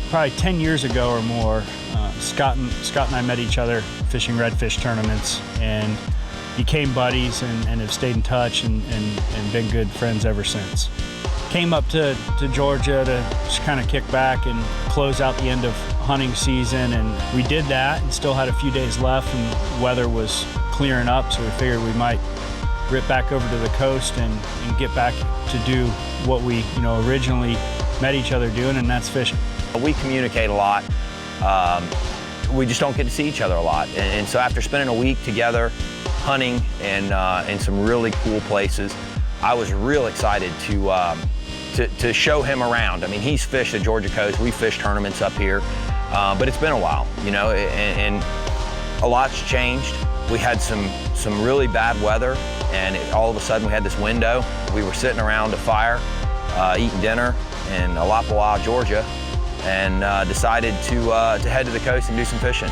Probably 10 years ago or more, Scott and I met each other fishing redfish tournaments and became buddies and have stayed in touch and been good friends ever since. Came up to Georgia to just kind of kick back and close out the end of hunting season, and we did that and still had a few days left and weather was clearing up, so we figured we might rip back over to the coast and get back to do what we originally met each other doing, and that's fishing. We communicate a lot. We just don't get to see each other a lot. And so after spending a week together hunting in some really cool places, I was real excited to show him around. I mean, he's fished the Georgia coast. We fished tournaments up here, but it's been a while, and a lot's changed. We had some really bad weather, and all of a sudden we had this window. We were sitting around a fire, eating dinner in Alapawa, Georgia, and decided to head to the coast and do some fishing.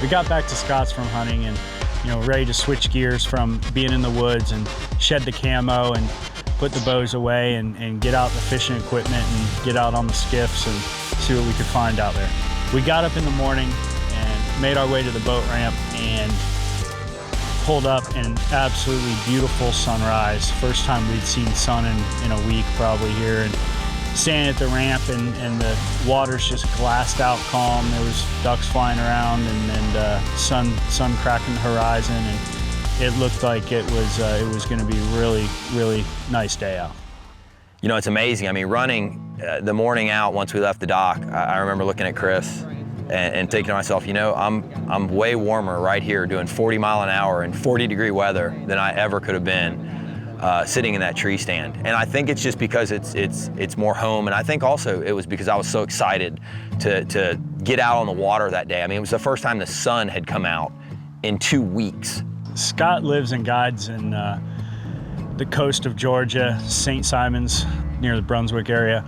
We got back to Scott's from hunting and ready to switch gears from being in the woods and shed the camo and put the bows away and get out the fishing equipment and get out on the skiffs and see what we could find out there. We got up in the morning and made our way to the boat ramp and pulled up an absolutely beautiful sunrise. First time we'd seen sun in a week probably here. And standing at the ramp and the water's just glassed out calm. There was ducks flying around and sun cracking the horizon, and it looked like it was going to be really, really nice day out. It's amazing. I mean, running the morning out once we left the dock, I remember looking at Chris and thinking to myself, I'm way warmer right here doing 40 mile an hour in 40-degree weather than I ever could have been sitting in that tree stand. And I think it's just because it's more home, and I think also it was because I was so excited to get out on the water that day. I mean, it was the first time the sun had come out in 2 weeks. Scott lives and guides in the coast of Georgia, St. Simons, near the Brunswick area,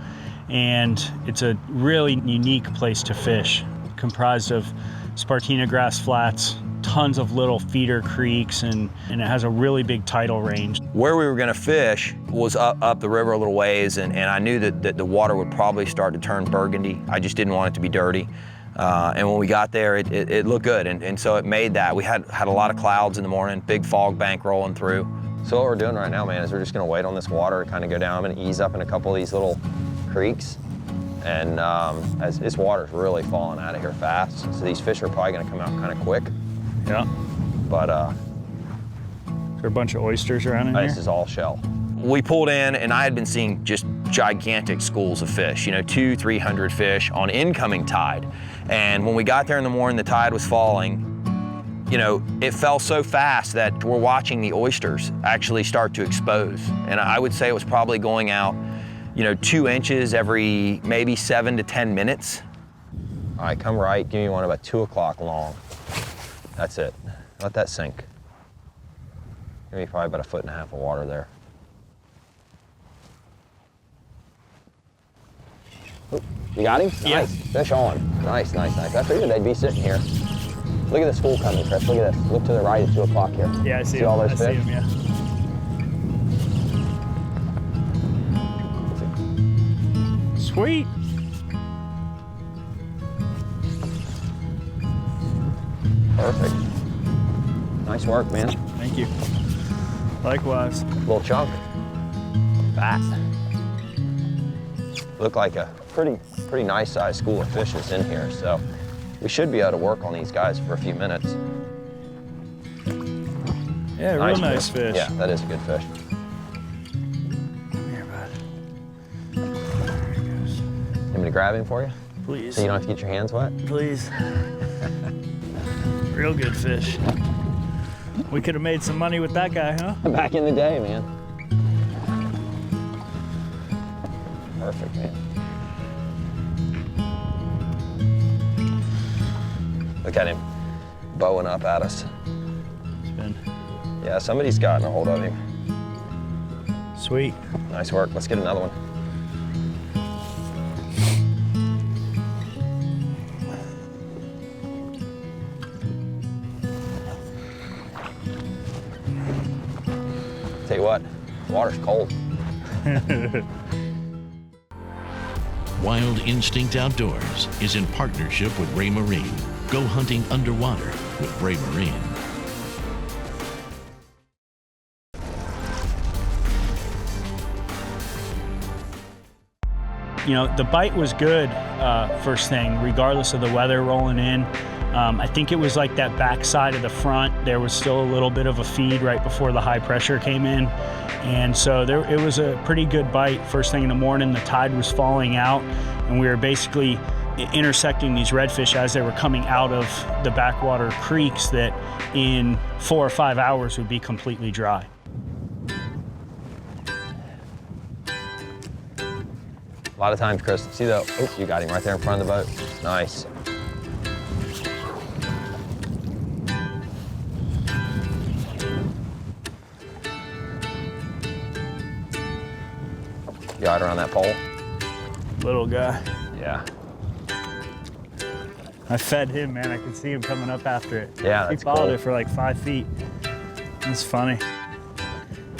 and it's a really unique place to fish, comprised of Spartina grass flats, tons of little feeder creeks, and it has a really big tidal range. Where we were going to fish was up the river a little ways, and I knew that the water would probably start to turn burgundy. I just didn't want it to be dirty. And when we got there, it looked good, and so it made that. We had a lot of clouds in the morning, big fog bank rolling through. So what we're doing right now, man, is we're just going to wait on this water to kind of go down. I'm going to ease up in a couple of these little creeks, and as this water's really falling out of here fast, so these fish are probably going to come out kind of quick. Yeah. But is there a bunch of oysters around in here? This is all shell. We pulled in, and I had been seeing just gigantic schools of fish, 200-300 fish on incoming tide. And when we got there in the morning, the tide was falling. It fell so fast that we're watching the oysters actually start to expose. And I would say it was probably going out, 2 inches every maybe 7 to 10 minutes. All right, come right, give me one about 2 o'clock long. That's it. Let that sink. Give me probably about 1.5 feet of water there. Oop, you got him? Yeah. Nice. Fish on. Nice, nice, nice. I figured they'd be sitting here. Look at the school coming, Chris. Look at this. Look to the right at 2 o'clock here. Yeah, I see all those I fish? see them, yeah. Sweet. Perfect. Nice work, man. Thank you. Likewise. Little chunk. Fat. Look like a pretty nice sized school of fish is in here, so we should be able to work on these guys for a few minutes. Yeah, real nice fish. Yeah, that is a good fish. Come here, bud. There he goes. Want me to grab him for you? Please. So you don't have to get your hands wet? Please. Real good fish. We could have made some money with that guy, huh? Back in the day, man. Perfect, man. Look at him bowing up at us. Spin. Yeah, somebody's gotten a hold of him. Sweet. Nice work. Let's get another one. Tell you what, the water's cold. Wild Instinct Outdoors is in partnership with Ray Marine. Go hunting underwater with Ray Marine. You know, the bite was good first thing, regardless of the weather rolling in. I think it was like that backside of the front. There was still a little bit of a feed right before the high pressure came in. And so it was a pretty good bite first thing in the morning. The tide was falling out and we were basically intersecting these redfish as they were coming out of the backwater creeks that in 4 or 5 hours would be completely dry. A lot of times, Chris, see the, oh, you got him right there in front of the boat. Nice. You got it around that pole? Little guy. Yeah. I fed him, man. I could see him coming up after it. Yeah, that's He followed cool. it for like 5 feet. It's funny.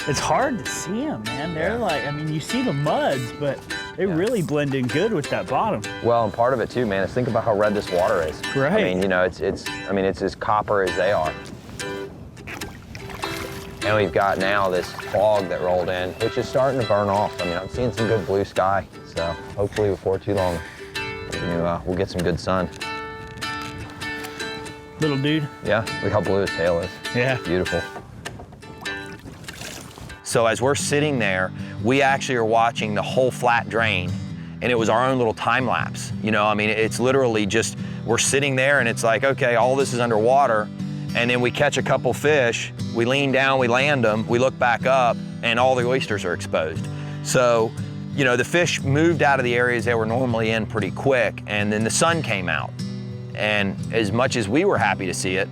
It's hard to see them, man. They're like, I mean, you see the muds, but they really blend in good with that bottom. Well, and part of it too, man, is think about how red this water is. Right. I mean, you know, it's as copper as they are. And we've got now this fog that rolled in, which is starting to burn off. I mean, I'm seeing some good blue sky, so hopefully before too long, we'll get some good sun. Little dude. Yeah, look how blue his tail is. Yeah. Beautiful. So as we're sitting there, we actually are watching the whole flat drain, and it was our own little time lapse. You know, I mean, it's literally just, we're sitting there and it's like, okay, all this is underwater, and then we catch a couple fish, we lean down, we land them, we look back up, and all the oysters are exposed. So, you know, the fish moved out of the areas they were normally in pretty quick, and then the sun came out. And as much as we were happy to see it,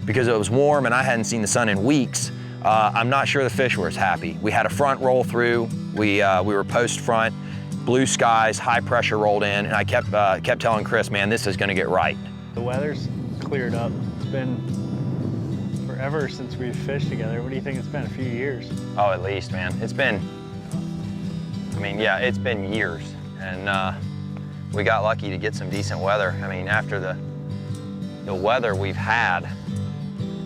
because it was warm and I hadn't seen the sun in weeks, I'm not sure the fish were as happy. We had a front roll through, we were post front, blue skies, high pressure rolled in, and I kept telling Chris, man, this is gonna get right. The weather's cleared up. It's been forever since we've fished together. What do you think it's been, a few years? Oh, at least, man. It's been, I mean, yeah, it's been years. And we got lucky to get some decent weather. I mean, after the weather we've had,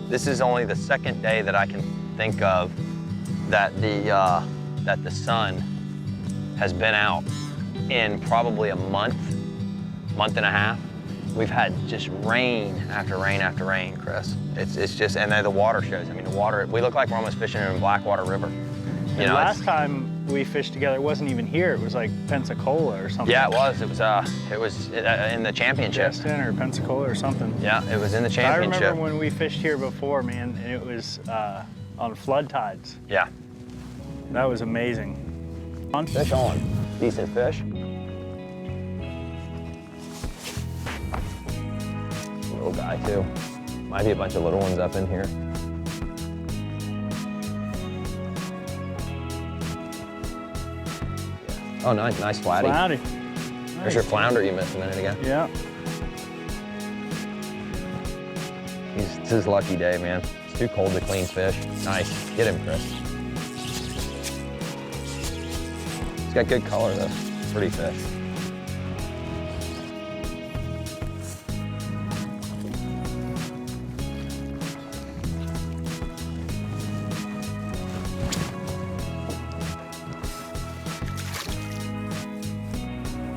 this is only the second day that I can think of that the sun has been out in probably a month and a half. We've had just rain after rain after rain, Chris. It's just, and then the water shows. I mean, the water, we look like we're almost fishing in Blackwater River. You know, last time we fished together, it wasn't even here. It was like Pensacola or something. Yeah, it was. It was in the championship. Justin or Pensacola or something. Yeah, it was in the championship. I remember when we fished here before, man, and it was on flood tides. Yeah. That was amazing. Fish on. Decent fish. Little guy too. Might be a bunch of little ones up in here. Oh, nice flatty. Flatty. There's your flounder you missed a minute ago. Yeah. It's his lucky day, man. It's too cold to clean fish. Nice. Get him, Chris. He's got good color, though. Pretty fish.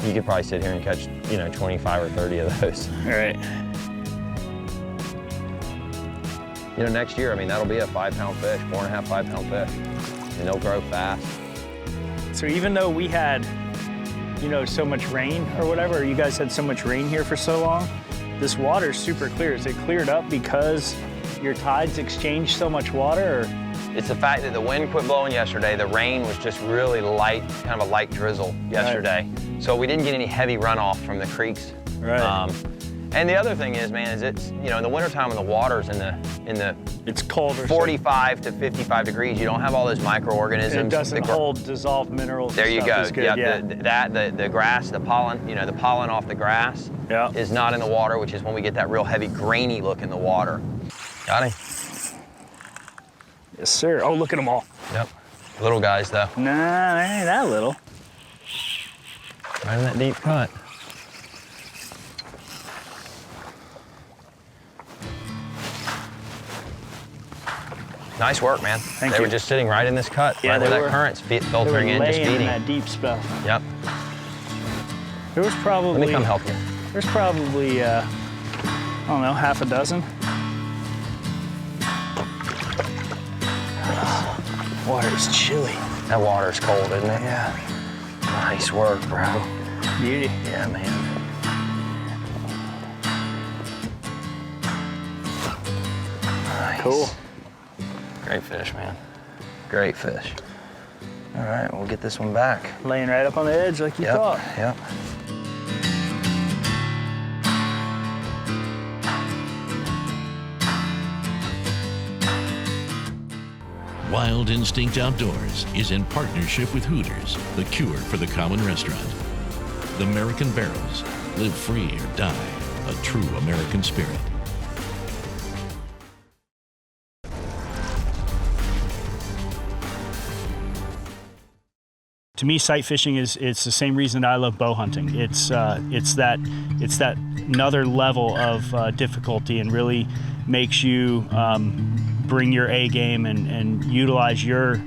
You could probably sit here and catch, 25 or 30 of those. All right. Next year, I mean, that'll be a 5-pound fish, 4.5, 5-pound fish. And they'll grow fast. So even though we had, so much rain or whatever, or you guys had so much rain here for so long, this water's super clear. Is it cleared up because your tides exchanged so much water, or? It's the fact that the wind quit blowing yesterday. The rain was just really light, kind of a light drizzle yesterday. Right. So we didn't get any heavy runoff from the creeks. Right. And the other thing is, man, is it's, in the wintertime when the water's in the it's colder, 45 to 55 degrees, you don't have all those microorganisms. And it doesn't hold dissolved minerals. There you go. Good, The grass, the pollen, the pollen off the grass is not in the water, which is when we get that real heavy grainy look in the water. Got him? Yes, sir. Oh, look at them all. Yep. Little guys, though. Nah, they ain't that little. Right in that deep cut. Nice work, man. Thank they you. were just sitting right in this cut, Yeah, right where they that were. current's They were filtering in, just laying feeding. in that deep stuff. Yep. There was probably. Let me come help you. There's probably, I don't know, half a dozen. Water's chilly. That water's cold, isn't it? Yeah. Nice work, bro. Beauty. Yeah, man. Nice. Cool. Great fish, man. Great fish. All right, we'll get this one back. Laying right up on the edge like you Yep, thought. yep. Wild Instinct Outdoors is in partnership with Hooters, the cure for the common restaurant. The American Barrels, live free or die, a true American spirit. To me, sight fishing it's the same reason that I love bow hunting. It's that another level of difficulty, and really makes you bring your A game and utilize your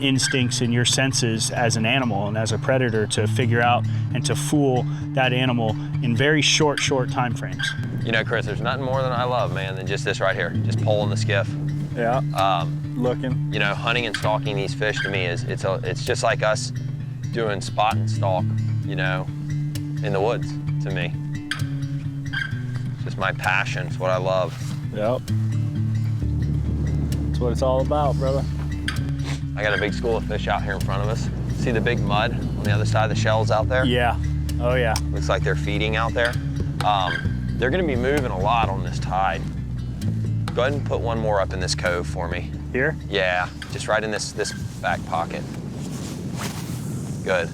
instincts and your senses as an animal and as a predator to figure out and to fool that animal in very short time frames. You know, Chris, there's nothing more than I love, man, than just this right here, just pulling the skiff. Yeah. Looking. You know, hunting and stalking these fish to me it's just like us doing spot and stalk, you know, in the woods to me. It's just my passion, it's what I love. Yep. That's what it's all about, brother. I got a big school of fish out here in front of us. See the big mud on the other side of the shells out there? Yeah. Oh yeah. Looks like they're feeding out there. They're gonna be moving a lot on this tide. Go ahead and put one more up in this cove for me. Here? Yeah, just right in this back pocket. Good.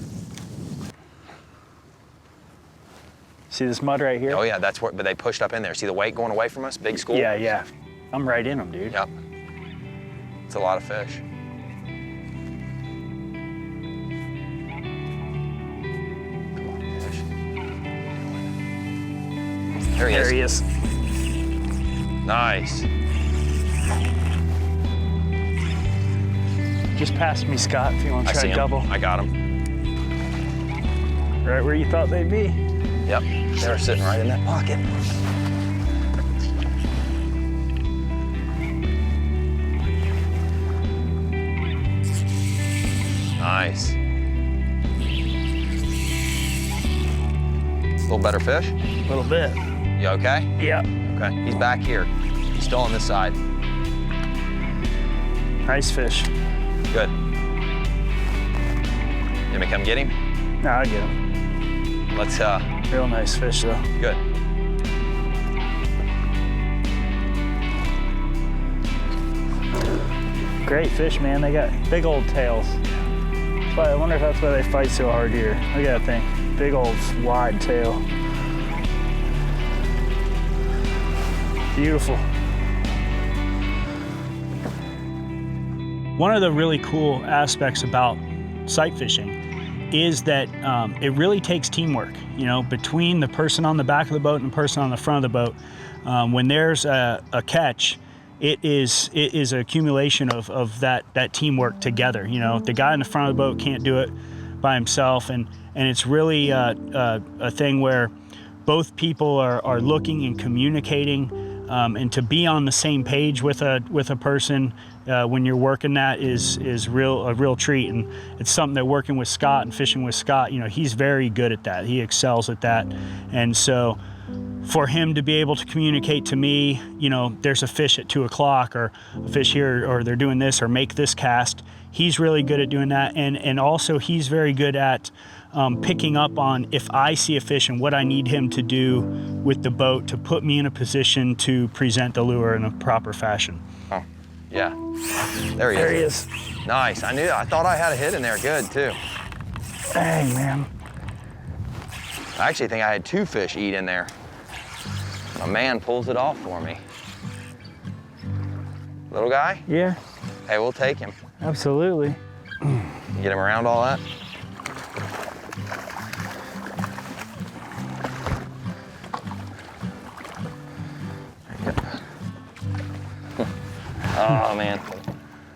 See this mud right here? Oh yeah, that's what, but they pushed up in there. See the weight going away from us? Big school? Yeah, yeah. I'm right in them, dude. Yep. It's a lot of fish. Come on, fish. There he is. There he is. Nice. Just past me, Scott, if you want I to see try him. double. I got him. Right where you thought they'd be. Yep, they were sitting right in that pocket. Nice. A little better fish? A little bit. You okay? Yeah. Okay, he's back here. He's still on this side. Nice fish. Good. You want me to come get him? No, I get him. Let's, Real nice fish, though. good. Great fish, man. They got big old tails. But I wonder if that's why they fight so hard here. Look at that thing. Big old wide tail. Beautiful. One of the really cool aspects about sight fishing is that it really takes teamwork, you know, between the person on the back of the boat and the person on the front of the boat. When there's a catch, it is an accumulation of that teamwork together. You know, the guy in the front of the boat can't do it by himself, and it's really a thing where both people are looking and communicating, and to be on the same page with a person when you're working that is a real treat. And it's something that working with Scott and fishing with Scott, you know, he's very good at that. He excels at that. And so for him to be able to communicate to me, you know, there's a fish at 2 o'clock or a fish here, or they're doing this, or make this cast, he's really good at doing that. And also he's very good at picking up on if I see a fish and what I need him to do with the boat to put me in a position to present the lure in a proper fashion. Oh, yeah. There he is. Nice. I thought I had a hit in there good too. Dang, man. I actually think I had 2 fish eat in there. My man pulls it off for me. Little guy? Yeah, Hey, we'll take him. absolutely. You get him around all that? man.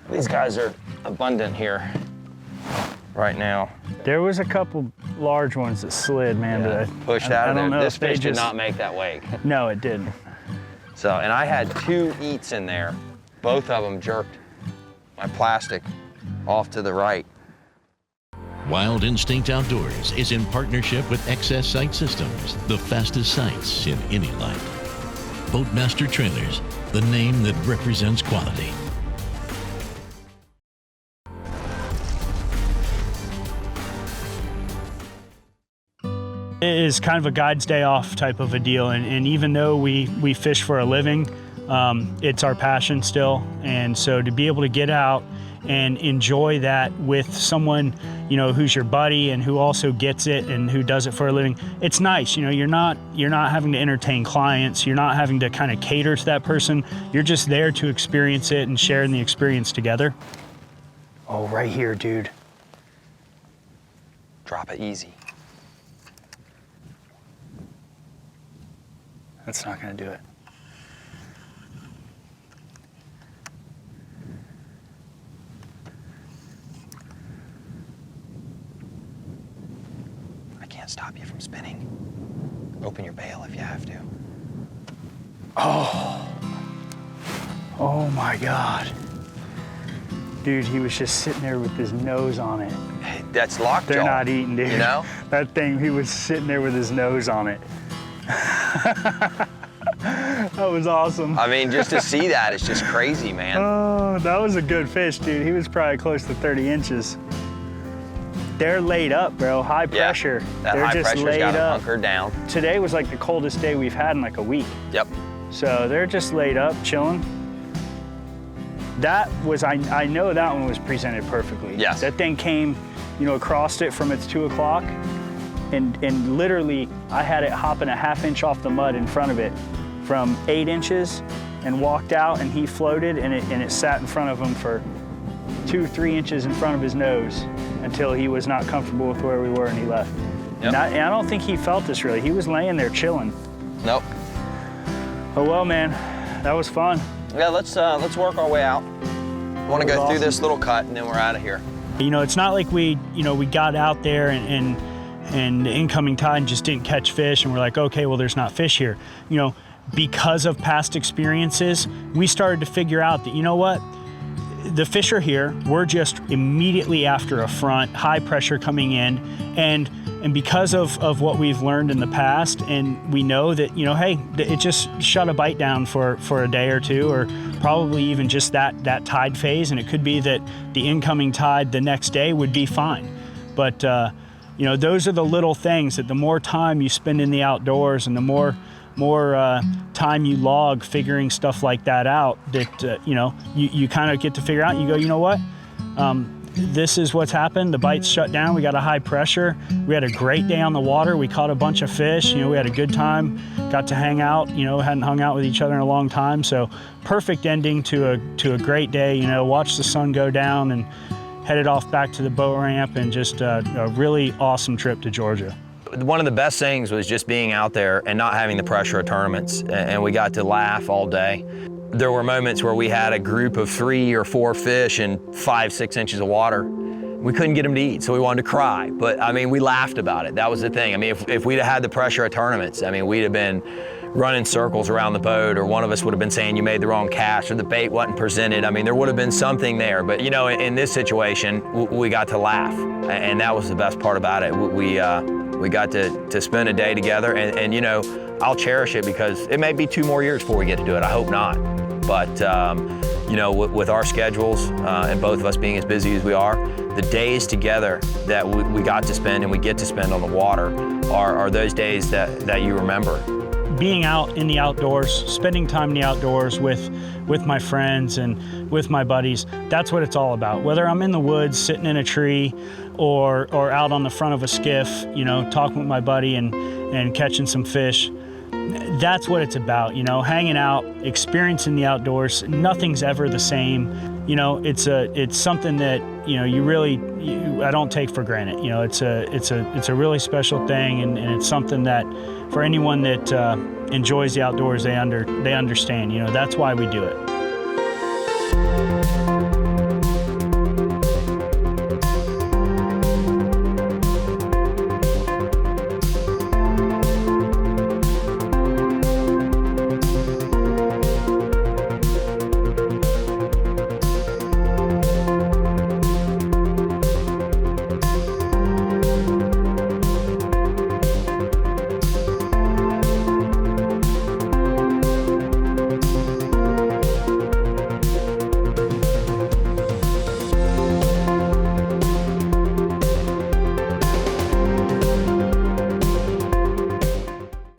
These guys are abundant here right now. There was a couple large ones that slid, man. Yeah, But pushed out of I don't there. know This if they fish did just... not make that wake. No, it didn't. So, and I had 2 eats in there. Both of them jerked my plastic off to the right. Wild Instinct Outdoors is in partnership with XS Sight Systems, the fastest sights in any light. Boatmaster Trailers, the name that represents quality. It is kind of a guide's day off type of a deal, and even though we fish for a living, it's our passion still. And so to be able to get out and enjoy that with someone, you know, who's your buddy and who also gets it and who does it for a living, it's nice. You know, you're not having to entertain clients, you're not having to kind of cater to that person. You're just there to experience it and sharing the experience together. Oh, right here, dude. Drop it easy. That's not gonna do it. I can't stop you from spinning. Open your bail if you have to. Oh my God. Dude, he was just sitting there with his nose on it. Hey, that's lockjaw. They're not eating, dude. You know? That thing, he was sitting there with his nose on it. That was awesome. I mean, just to see that, it's just crazy, man. Oh, that was a good fish, dude. He was probably close to 30 inches. They're laid up, bro. High pressure. That They're high just pressure's laid got them up. hunkered down. Today was like the coldest day we've had in like a week. Yep. So they're just laid up, chilling. That was, I know that one was presented perfectly. Yes. That thing came, you know, across it from its 2 o'clock, and literally I had it hopping a ½ inch off the mud in front of it from 8 inches and walked out, and he floated, and it sat in front of him for 2-3 inches in front of his nose until he was not comfortable with where we were and he left. Yep. And I don't think he felt this really. He was laying there chilling. Nope. Oh well, man, that was fun. Yeah, let's work our way out. I want to go through this little cut and then we're out of here. You know, it's not like we got out there and the incoming tide just didn't catch fish and we're like, okay, well, there's not fish here. You know, because of past experiences, we started to figure out that, you know what, the fish are here. We're just immediately after a front, high pressure coming in, and because of what we've learned in the past, and we know that, you know, hey, it just shut a bite down for a day or two, or probably even just that tide phase, and it could be that the incoming tide the next day would be fine. But you know, those are the little things that the more time you spend in the outdoors and the more time you log figuring stuff like that out, that you know, you kind of get to figure out. You go, you know what, this is what's happened. The bite's shut down. We got a high pressure. We had a great day on the water. We caught a bunch of fish. You know, we had a good time. Got to hang out. You know, hadn't hung out with each other in a long time. So perfect ending to a great day. You know, watch the sun go down and headed off back to the boat ramp, and just a really awesome trip to Georgia. One of the best things was just being out there and not having the pressure of tournaments, and we got to laugh all day. There were moments where we had a group of 3 or 4 fish in 5-6 inches of water. We couldn't get them to eat, so we wanted to cry. But I mean, we laughed about it. That was the thing. I mean, if we'd have had the pressure of tournaments, I mean, we'd have been running circles around the boat, or one of us would have been saying you made the wrong cast, or the bait wasn't presented. I mean, there would have been something there. But you know, in this situation, we got to laugh, and that was the best part about it. We got to spend a day together, and you know, I'll cherish it, because it may be 2 more years before we get to do it. I hope not. But you know, with our schedules and both of us being as busy as we are, the days together that we got to spend and we get to spend on the water are those days that you remember. Being out in the outdoors, spending time in the outdoors with my friends and with my buddies, that's what it's all about. Whether I'm in the woods, sitting in a tree, or out on the front of a skiff, you know, talking with my buddy and catching some fish, that's what it's about, you know, hanging out, experiencing the outdoors. Nothing's ever the same. You know, it's something that, you know, I don't take for granted. You know, it's a really special thing, and it's something that for anyone that enjoys the outdoors, they understand. You know, that's why we do it.